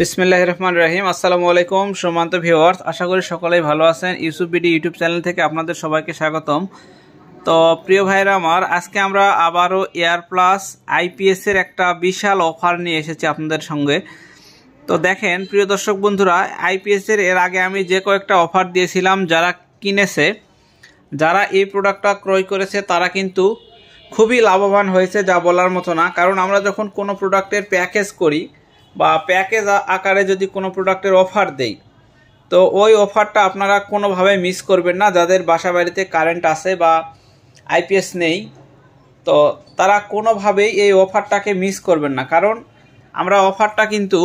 বিসমিল্লাহির রহমানির রহিম। আসসালামু আলাইকুম সম্মানিত ভিউয়ার্স, আশা করি সকলেই ভালো আছেন। ইউসুফ বিডি ইউটিউব চ্যানেল থেকে আপনাদের সবাইকে স্বাগতম। তো প্রিয় ভাইরা আমার, আজকে আমরা আবারও এয়ার প্লাস আইপিএস এর একটা বিশাল অফার নিয়ে এসেছি আপনাদের সঙ্গে। তো দেখেন প্রিয় দর্শক বন্ধুরা, আইপিএস এর আগে আমি যে কয়েকটা অফার দিয়েছিলাম, যারা কিনেছে, যারা এই প্রোডাক্টটা ক্রয় করেছে তারা কিন্তু খুবই লাভবান হয়েছে, যা বলার মতো না। কারণ আমরা যখন কোনো প্রোডাক্টের প্যাকেজ করি বা প্যাকেজ আকারে যদি কোনো প্রোডাক্টের অফার দেই, তো ওই অফারটা আপনারা কোনোভাবে মিস করবেন না। যাদের বাসা বাড়িতে কারেন্ট আছে বা আইপিএস নেই, তো তারা কোনোভাবেই এই অফারটাকে মিস করবেন না। কারণ আমরা অফারটা কিন্তু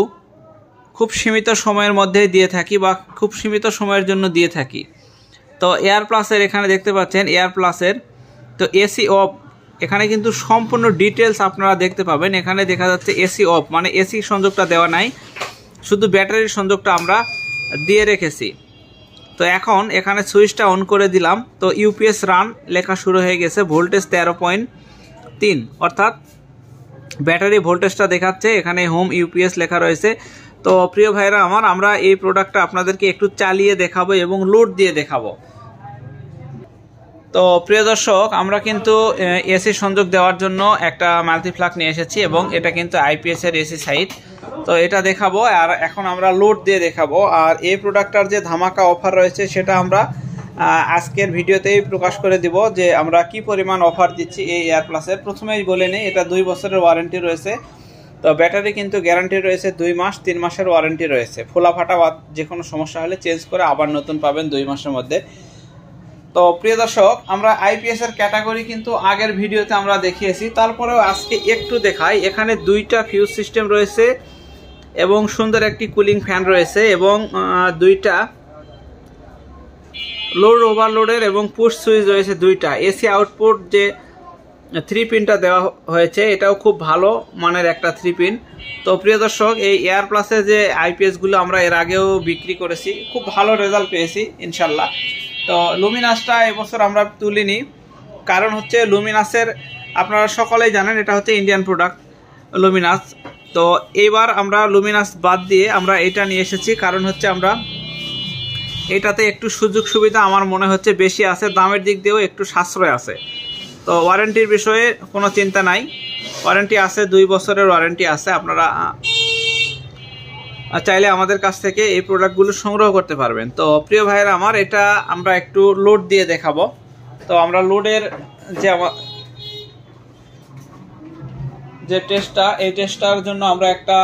খুব সীমিত সময়ের মধ্যেই দিয়ে থাকি বা খুব সীমিত সময়ের জন্য দিয়ে থাকি। তো এয়ার প্লাসের এখানে দেখতে পাচ্ছেন এয়ার প্লাসের তো এসি অফ, এখানে কিন্তু সম্পূর্ণ ডিটেলস আপনারা দেখতে পাবেন। এখানে দেখা যাচ্ছে এসি অফ, মানে এসি সংযোগটা দেওয়া নাই, শুধু ব্যাটারির সংযোগটা আমরা দিয়ে রেখেছি। তো এখন এখানে সুইচটা অন করে দিলাম, তো ইউপিএস রান লেখা শুরু হয়ে গেছে। ভোল্টেজ 13.3, অর্থাৎ ব্যাটারি ভোল্টেজটা দেখাচ্ছে। এখানে হোম ইউপিএস লেখা রয়েছে। তো প্রিয় ভাইরা আমার, আমরা এই প্রোডাক্টটা আপনাদেরকে একটু চালিয়ে দেখাবো এবং লোড দিয়ে দেখাবো। তো প্রিয় দর্শক, আমরা কিন্তু এসি সংযোগ দেওয়ার জন্য একটা মাল্টিপ্লাগ নিয়ে এসেছি এবং এটা কিন্তু আইপিএস এর এসি সাইট। তো এটা দেখাবো, আর এখন আমরা লোড দিয়ে দেখাবো। আর এই প্রোডাক্টটার যে ধামাকা অফার রয়েছে সেটা আমরা আজকের ভিডিওতেই প্রকাশ করে দিব, যে আমরা কি পরিমাণ অফার দিচ্ছি এই এয়ার প্লাসের। প্রথমেই বলে নিই, এটা 2 বছরের ওয়ারেন্টি রয়েছে। তো ব্যাটারি কিন্তু গ্যারান্টি রয়েছে 2 মাস, 3 মাসের ওয়ারেন্টি রয়েছে। ফোলা ফাটা বা যে কোনো সমস্যা হলে চেঞ্জ করে আবার নতুন পাবেন 2 মাসের মধ্যে। তো প্রিয় দর্শক, আমরা আইপিএস এর ক্যাটাগরি কিন্তু আগের ভিডিওতে আমরা দেখিয়েছি, তারপরেও আজকে একটু দেখাই। এখানে 2টা ফিউজ সিস্টেম রয়েছে এবং সুন্দর একটি কুলিং ফ্যান রয়েছে এবং 2টা লোড ওভারলোডের এবং পুশ সুইচ রয়েছে 2টা। এসি আউটপুট যে 3 পিনটা দেওয়া হয়েছে, এটাও খুব ভালো মানের একটা 3 পিন। তো প্রিয় দর্শক, এই এয়ার প্লাসের যে আইপিএসগুলো আমরা এর আগেও বিক্রি করেছি, খুব ভালো রেজাল্ট পেয়েছি ইনশাল্লাহ। তো লুমিনাসটা এবছর আমরা তুলিনি, কারণ হচ্ছে লুমিনাসের আপনারা সকলেই জানেন এটা হচ্ছে ইন্ডিয়ান প্রোডাক্ট লুমিনাস। তো এইবার আমরা লুমিনাস বাদ দিয়ে আমরা এটা নিয়ে এসেছি, কারণ হচ্ছে আমরা এটাতে একটু সুযোগ সুবিধা আমার মনে হচ্ছে বেশি আছে, দামের দিক দিয়েও একটু সাশ্রয় আছে। তো ওয়ারেন্টির বিষয়ে কোনো চিন্তা নাই, ওয়ারেন্টি আছে, 2 বছরের ওয়ারেন্টি আছে। আপনারা চাইলে আমাদের কাছ থেকে এই প্রোডাক্টগুলো সংগ্রহ করতে পারবেন। তো প্রিয় ভাইয়েরা আমার, এটা আমরা একটু লোড দিয়ে দেখাবো। তো আমরা লোডের যে টেস্টটা, এই টেস্টটার জন্য আমরা একটা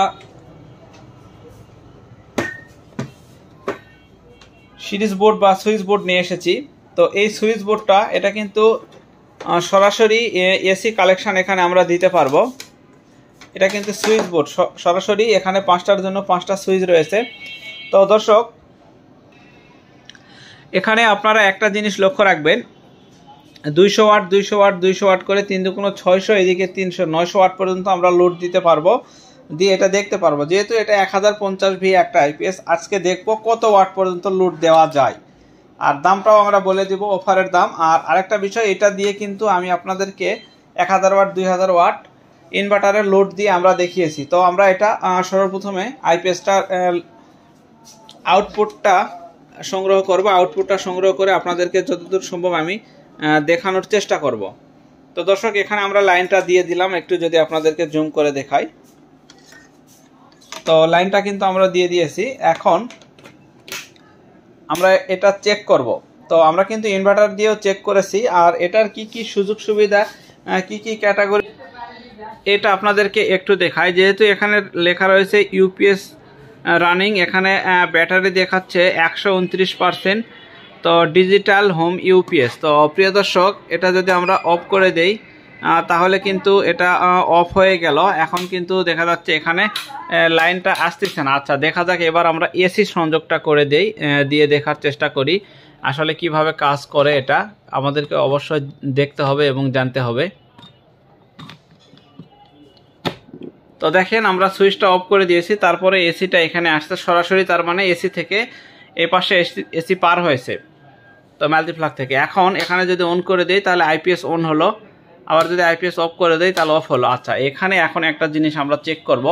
সিরিজ বোর্ড বা সুইচ বোর্ড নিয়ে এসেছি। তো এই সুইচ বোর্ডটা, এটা কিন্তু সরাসরি এসি কালেকশন এখানে আমরা দিতে পারবো। এটা কিন্তু সুইচ বোর্ড সরাসরি, এখানে 5টার জন্য 5টা সুইচ রয়েছে। তো দর্শক, এখানে আপনারা একটা জিনিস লক্ষ্য রাখবেন, 200 ওয়াট 200 ওয়াট 200 ওয়াট করে 3 দুগুণ 600, এদিকে 300, 900 ওয়াট পর্যন্ত আমরা লোড দিতে পারবো, দিয়ে এটা দেখতে পারবো। যেহেতু এটা 1050V একটা আইপিএস, আজকে দেখবো কত ওয়াট পর্যন্ত লোড দেওয়া যায়, আর দামটাও আমরা বলে দিব, অফারের দাম। আর আরেকটা বিষয়, এটা দিয়ে কিন্তু আমি আপনাদেরকে 1000 ওয়াট 2000 ওয়াট ইনভার্টারের লোড দিয়ে আমরা দেখিয়েছি। তো আমরা এটা সর্বপ্রথমে আইপিএসটার আউটপুটটা সংগ্রহ করব। আউটপুটটা সংগ্রহ করে আপনাদেরকে যতদূর সম্ভব আমি দেখানোর চেষ্টা করব। তো দর্শক, এখানে আমরা লাইনটা দিয়ে দিলাম, একটু যদি আপনাদেরকে জুম করে দেখাই। তো লাইনটা কিন্তু আমরা দিয়ে দিয়েছি। এখন আমরা এটা চেক করব। তো আমরা কিন্তু ইনভার্টার দিয়েও চেক করেছি, আর এটার কি কি সুযোগ সুবিধা, কি কি ক্যাটাগরি, এটা আপনাদেরকে একটু দেখাই। যেহেতু এখানে লেখা রয়েছে ইউপিএস রানিং, এখানে ব্যাটারি দেখাচ্ছে 129%, তো ডিজিটাল হোম ইউপিএস। তো প্রিয় দর্শক, এটা যদি আমরা অফ করে দেই, তাহলে কিন্তু এটা অফ হয়ে গেল। এখন কিন্তু দেখা যাচ্ছে এখানে লাইনটা আসতেছে না। আচ্ছা, দেখা যাক, এবার আমরা এসি সংযোগটা করে দেই, দিয়ে দেখার চেষ্টা করি আসলে কিভাবে কাজ করে। এটা আমাদেরকে অবশ্যই দেখতে হবে এবং জানতে হবে। তো দেখেন, আমরা সুইচটা অফ করে দিয়েছি, তারপরে এসিটা এখানে আসছে সরাসরি, তার মানে এসি থেকে এই পাশে এসি পার হয়েছে, তো মাল্টিপ্লাগ থেকে। এখন এখানে যদি অন করে দেই, তাহলে আইপিএস অন হলো। আবার যদি আইপিএস অফ করে দেই তাহলে অফ হলো। আচ্ছা, এখানে এখন একটা জিনিস আমরা চেক করব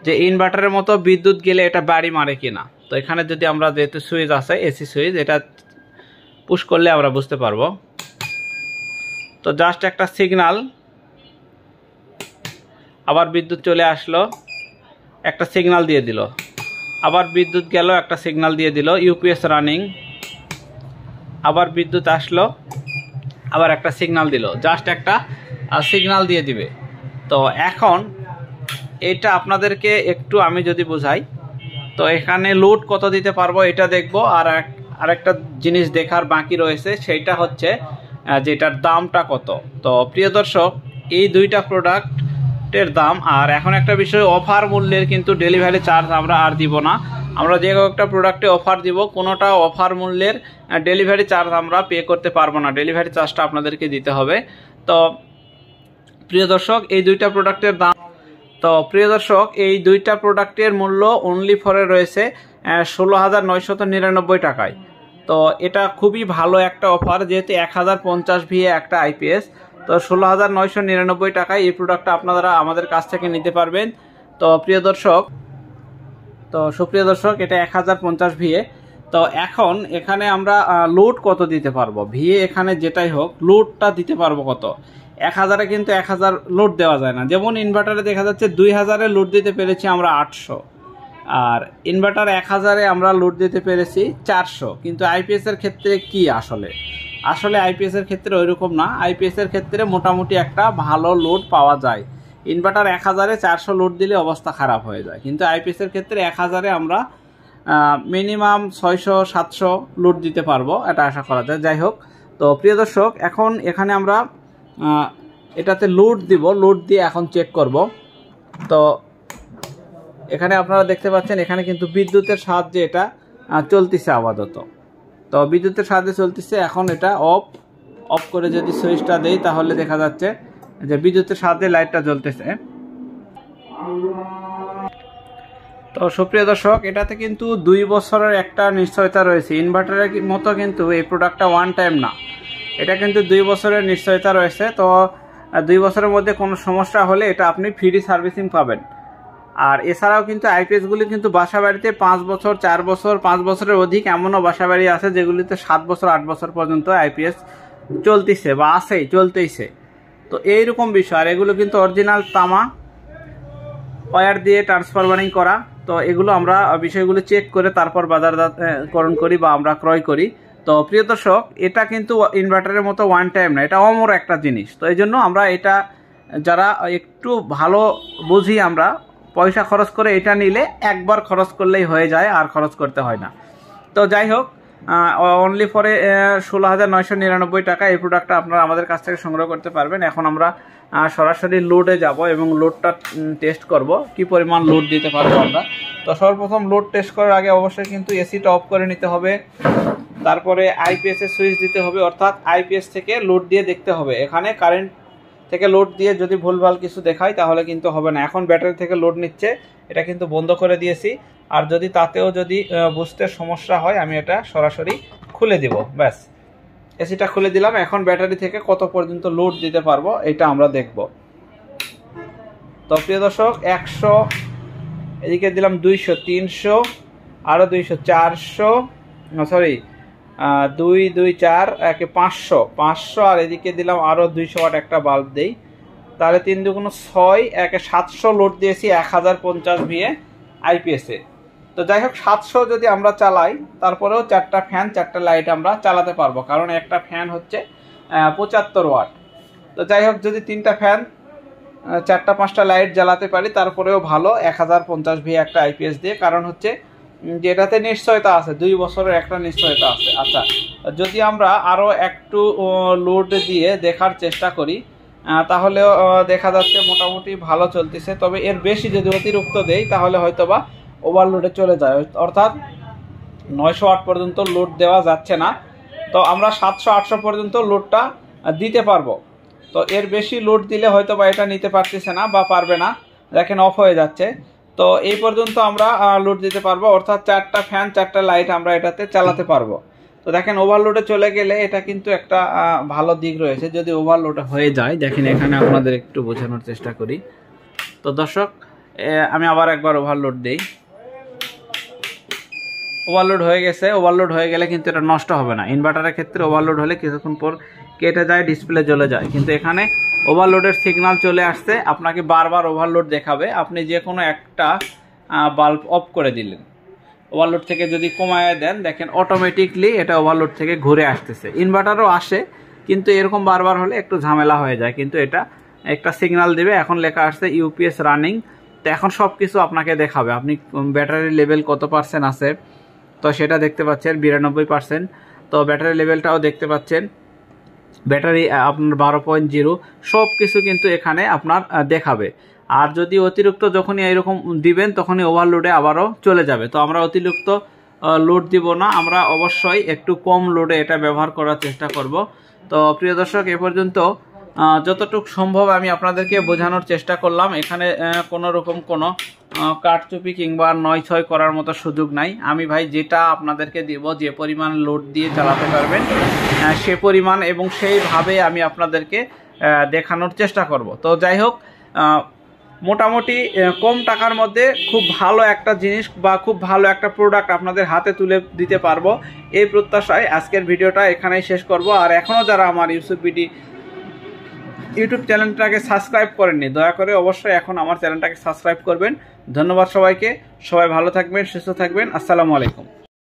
যে ইনভার্টারের মতো বিদ্যুৎ গেলে এটা বাড়ি মারে কিনা। তো এখানে যদি আমরা, যেহেতু সুইচ আছে এসি সুইচ, এটা পুশ করলে আমরা বুঝতে পারবো। তো জাস্ট একটা সিগনাল, আবার বিদ্যুৎ চলে আসলো, একটা সিগনাল দিয়ে দিল, আবার বিদ্যুৎ গেল, একটা সিগনাল দিয়ে দিল, ইউপিএস রানিং, আবার বিদ্যুৎ আসলো, আবার একটা সিগনাল দিল, জাস্ট একটা সিগনাল দিয়ে দিবে। তো এখন এটা আপনাদেরকে একটু আমি যদি বোঝাই, তো এখানে লোড কত দিতে পারবো এটা দেখবো। আর একটা জিনিস দেখার বাকি রয়েছে, সেইটা হচ্ছে যেটার দামটা কত। তো প্রিয় দর্শক, এই দুইটা প্রোডাক্টের দাম, আর এখন একটা বিষয়, অফার মূল্যের কিন্তু ডেলিভারি চার্জ আমরা আর দিব না। আমরা যে কয়েকটা প্রোডাক্টে অফার দিব, কোনোটা অফার মূল্যের ডেলিভারি চার্জ আমরা পে করতে পারবো না, ডেলিভারি চার্জটা আপনাদেরকে দিতে হবে। তো প্রিয় দর্শক, এই দুইটা প্রোডাক্টের দাম, তো প্রিয় দর্শক, এই দুইটা প্রোডাক্টের মূল্য অনলি ফরে রয়েছে 16,999 টাকায়। তো এটা খুবই ভালো একটা অফার, যেহেতু 1050 VA একটা আইপিএস। তো 16,999 টাকায় এই প্রোডাক্টটা আপনারা আমাদের কাছ থেকে নিতে পারবেন। তো সুপ্রিয় দর্শক, এটা 1050 VA। তো এখন এখানে আমরা লোড কত দিতে পারবো, VA এখানে যেটাই হোক, লোডটা দিতে পারবো কত। 1000-এ কিন্তু 1000 লোড দেওয়া যায় না। যেমন ইনভার্টারে দেখা যাচ্ছে 2000-এ লোড দিতে পেরেছি আমরা 800, আর ইনভার্টার 1000-এ আমরা লোড দিতে পেরেছি 400। কিন্তু আইপিএস এর ক্ষেত্রে কি, আসলে আইপিএস এর ক্ষেত্রে ওইরকম না। আইপিএস এর ক্ষেত্রে মোটামুটি একটা ভালো লোড পাওয়া যায়। ইনভার্টার 1000-এ 400 লোড দিলে অবস্থা খারাপ হয়ে যায়, কিন্তু আইপিএস এর ক্ষেত্রে 1000-এ আমরা মিনিমাম 600-700 লোড দিতে পারবো, এটা আশা করা যায়। যাই হোক, তো প্রিয় দর্শক, এখন এখানে আমরা এটাতে লোড দিব, লোড দিয়ে এখন চেক করব। তো এখানে আপনারা দেখতে পাচ্ছেন, এখানে কিন্তু বিদ্যুতের সাহায্যে এটা চলতেছে আপাতত। তো বিদ্যুতের সাহায্যে চলতেছে। এখন এটা অফ করে যদি সুইচটা দেই, তাহলে দেখা যাচ্ছে যে বিদ্যুতের সাহায্যে লাইটটা জ্বলতেছে। তো সুপ্রিয় দর্শক, এটাতে কিন্তু 2 বছরের একটা নিশ্চয়তা রয়েছে। ইনভার্টারের মতো কিন্তু এই প্রোডাক্টটা ওয়ান টাইম না, এটা কিন্তু 2 বছরের নিশ্চয়তা রয়েছে। তো 2 বছরের মধ্যে কোনো সমস্যা হলে এটা আপনি ফ্রি সার্ভিসিং পাবেন। আর এছাড়াও কিন্তু আইপিএসগুলি কিন্তু বাসা বাড়িতে 5 বছর, 4 বছর, 5 বছরের অধিক এমনও বাসা বাড়ি আছে যেগুলিতে 7 বছর, 8 বছর পর্যন্ত আইপিএস চলতেছে বা আছেই, চলতেইছে। তো এইরকম বিষয়। আর এগুলো কিন্তু অরিজিনাল তামা ওয়্যার দিয়ে ট্রান্সফরমারিং করা। তো এগুলো আমরা বিষয়গুলো চেক করে তারপর বাজারজাতকরণ করি বা আমরা ক্রয় করি। তো প্রিয় দর্শক, এটা কিন্তু ইনভার্টারের মতো ওয়ান টাইম না, এটা অমর একটা জিনিস। তো এই জন্য আমরা এটা, যারা একটু ভালো বুঝি, আমরা পয়সা খরচ করে এটা নিলে একবার খরচ করলেই হয়ে যায়, আর খরচ করতে হয় না। তো যাই হোক, অনলি ফরে 16,999 টাকা এই প্রোডাক্টটা আপনারা আমাদের কাছ থেকে সংগ্রহ করতে পারবেন। এখন আমরা সরাসরি লোডে যাব এবং লোডটা টেস্ট করব, কি পরিমাণ লোড দিতে পারবো আমরা। তো সর্বপ্রথম লোড টেস্ট করার আগে অবশ্যই কিন্তু এসিটা অফ করে নিতে হবে, তারপরে আইপিএস এর সুইচ দিতে হবে, অর্থাৎ আইপিএস থেকে লোড দিয়ে দেখতে হবে। এখানে কারেন্ট থেকে লোড দিয়ে যদি ভুলভাল কিছু দেখায় তাহলে কিন্তু হবে না। এখন ব্যাটারি থেকে লোড নিচ্ছে, এটা কিন্তু বন্ধ করে দিয়েছি। আর যদি তাতেও যদি বুঝতে সমস্যা হয়, আমি এটা সরাসরি খুলে দিব, ব্যাস। এসিটা খুলে দিলাম। এখন ব্যাটারি থেকে কত পর্যন্ত লোড দিতে পারবো এটা আমরা দেখব। তো প্রিয় দর্শক, 100, এদিকে দিলাম 200, 300, আরও 200, 400, সরি 2, 2, 4, একে 500, আর এদিকে দিলাম আরও 200 ওয়াট একটা বাল্ব দেই, তাহলে 3 দুগুণ 6, একে 700 লোড দিয়েছি 1050 VA আইপিএসে। তো যাই হোক, 700 যদি আমরা চালাই, তারপরেও 4টা ফ্যান, 4টা লাইট আমরা চালাতে পারবো, কারণ একটা ফ্যান হচ্ছে 75 ওয়াট। তো যাই হোক, যদি 3টা ফ্যান, 4টা 5টা লাইট জ্বালাতে পারি, তারপরেও ভালো 1050 VA একটা আইপিএস দিয়ে, কারণ হচ্ছে যেটাতে নিশ্চয়তা আছে, 2 বছরের একটা নিশ্চয়তা আছে। আচ্ছা, যদি আমরা আরও একটু লোড দিয়ে দেখার চেষ্টা করি, তাহলেও দেখা যাচ্ছে মোটামুটি ভালো চলতেছে। তবে এর বেশি যদি অতিরিক্ত দেই, তাহলে হয়তোবা ওভারলোডে চলে যায়, অর্থাৎ 900 ওয়াট পর্যন্ত লোড দেওয়া যাচ্ছে না। তো আমরা 700-800 পর্যন্ত লোডটা দিতে পারবো। তো এর বেশি লোড দিলে হয়তোবা এটা নিতে পারতেছে না বা পারবে না, দেখেন অফ হয়ে যাচ্ছে। তো এই পর্যন্ত আমরা লোড দিতে পারবো, অর্থাৎ 4টা ফ্যান, 4টা লাইট আমরা এটাতে চালাতে পারবো। তো দেখেন ওভারলোডে চলে গেলে এটা কিন্তু একটা ভালো দিক রয়েছে। যদি ওভারলোড হয়ে যায়, দেখেন এখানে আপনাদের একটু বোঝানোর চেষ্টা করি। তো দর্শক আমি আবার একবার ওভারলোড দিই। ওভারলোড হয়ে গেছে। ওভারলোড হয়ে গেলে কিন্তু এটা নষ্ট হবে না। ইনভার্টারের ক্ষেত্রে ওভারলোড হলে কিছুক্ষণ পর কেটে যায়, ডিসপ্লে জ্বলে যায়, কিন্তু এখানে ওভারলোডের সিগন্যাল চলে আসছে, আপনাকে বারবার ওভারলোড দেখাবে। আপনি যে কোনো একটা বাল্ব অফ করে দিলেন, ওভারলোড থেকে যদি কমায় দেন, দেখেন অটোমেটিকলি এটা ওভারলোড থেকে ঘুরে আসতেছে। ইনভার্টারও আসে, কিন্তু এরকম বারবার হলে একটু ঝামেলা হয়ে যায়। কিন্তু এটা একটা সিগন্যাল দিবে। এখন লেখা আসছে ইউপিএস রানিং। তো এখন সব কিছু আপনাকে দেখাবে, আপনি ব্যাটারি লেভেল কত পার্সেন্ট আছে, তো সেটা দেখতে পাচ্ছেন 92%। তো ব্যাটারি লেভেলটাও দেখতে পাচ্ছেন, ব্যাটারি আপনার 12.0, সব কিছু কিন্তু এখানে আপনার দেখাবে। আর যদি অতিরিক্ত যখনই এরকম দিবেন, তখনই ওভারলোডে আবারও চলে যাবে। তো আমরা অতিরিক্ত লোড দিব না, আমরা অবশ্যই একটু কম লোডে এটা ব্যবহার করার চেষ্টা করব। তো প্রিয় দর্শক, এ পর্যন্ত যতটুকু সম্ভব আমি আপনাদেরকে বোঝানোর চেষ্টা করলাম। এখানে কোনো রকম কোনো কারচুপি কিংবা নয় ছয় করার মতো সুযোগ নাই। আমি ভাই যেটা আপনাদেরকে দিব, যে পরিমাণ লোড দিয়ে চালাতে পারবেন সে পরিমাণ এবং সেইভাবে আমি আপনাদেরকে দেখানোর চেষ্টা করব। তো যাই হোক, মোটামুটি কম টাকার মধ্যে খুব ভালো একটা জিনিস বা খুব ভালো একটা প্রোডাক্ট আপনাদের হাতে তুলে দিতে পারবো, এই প্রত্যাশায় আজকের ভিডিওটা এখানেই শেষ করব। আর এখনও যারা আমার ইউসুফ বিডি ইউটিউব চ্যানেলটাকে সাবস্ক্রাইব করেননি, দয়া করে অবশ্যই এখন আমার চ্যানেলটাকে সাবস্ক্রাইব করবেন। ধন্যবাদ সবাইকে। সবাই ভালো থাকবেন, সুস্থ থাকবেন। আসসালামু আলাইকুম।